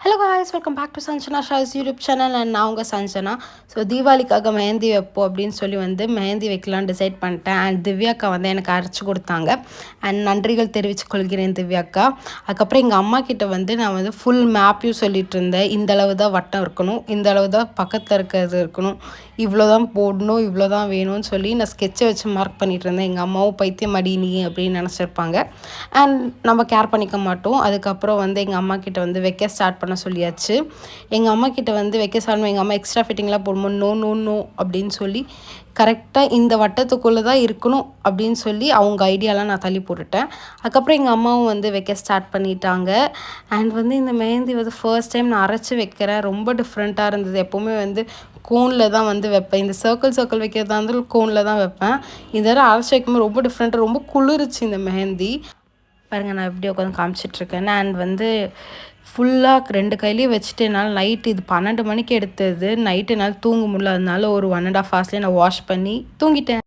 Hello guys, welcome back to Sanjana ஷாஸ் YouTube channel. And நான் உங்கள் சஞ்சனா. ஸோ தீபாவளிக்காக மெஹந்தி வைப்போம் அப்படின்னு சொல்லி மெஹந்தி வைக்கலான்னு டிசைட் பண்ணிட்டேன். அண்ட் திவ்யாக்கா எனக்கு அரைச்சி கொடுத்தாங்க. அண்ட் நன்றிகள் தெரிவித்துக் கொள்கிறேன் திவ்யாக்கா. அதுக்கப்புறம் எங்கள் அம்மா கிட்ட நான் ஃபுல் மேப்பையும் சொல்லிட்டு இருந்தேன். இந்த அளவு தான் வட்டம் இருக்கணும், இந்த அளவு தான் பக்கத்தில் இருக்கிறது இருக்கணும், இவ்வளோ தான் போடணும், இவ்வளோ தான் வேணும்னு சொல்லி நான் ஸ்கெட்சை வச்சு மார்க் பண்ணிகிட்டு இருந்தேன். எங்கள் அம்மாவும் பைத்தியம் அடி நீ அப்படின்னு நினச்சிருப்பாங்க. அண்ட் நம்ம கேர் பண்ணிக்க மாட்டோம். அதுக்கப்புறம் எங்கள் அம்மா கிட்ட வைக்க ஸ்டார்ட் பண்ண சொல்லியாச்சு. எங்கள் அம்மா கிட்ட வைக்க ஸ்டார்ட் பண்ண எங்கள் அம்மா எக்ஸ்ட்ரா ஃபிட்டிங்லாம் போடும்போது நோ நோ நோ அப்படின்னு சொல்லி கரெக்டாக இந்த வட்டத்துக்குள்ளே தான் இருக்கணும் அப்படின்னு சொல்லி அவங்க ஐடியாலாம் நான் தள்ளி போட்டுட்டேன். அதுக்கப்புறம் எங்கள் அம்மாவும் வைக்க ஸ்டார்ட் பண்ணிட்டாங்க. அண்ட் இந்த மெஹந்தி ஃபர்ஸ்ட் டைம் நான் அரைச்சி வைக்கிறேன். ரொம்ப டிஃப்ரெண்ட்டாக இருந்தது. எப்போவுமே கோனில் தான் வைப்பேன். இந்த சர்க்கிள் வைக்கிறதா இருந்தாலும் கோனில் தான் வைப்பேன். இந்த தடவை அரைச்சி வைக்கும்போது ரொம்ப டிஃப்ரெண்ட்டாக ரொம்ப குளிர்ச்சி இந்த மெஹந்தி. பாருங்கள், நான் எப்படி உட்காந்து காமிச்சிட்ருக்கேன். அண்ட் ஃபுல்லாக 2 கையிலையும் வச்சுட்டு என்னால் நைட்டு இது 12 மணிக்கு எடுத்தது. நைட்டு என்னால் தூங்க முடியல. அதனால ஒரு 1.5 ஹவர்ஸ்லேயே நான் வாஷ் பண்ணி தூங்கிட்டேன்.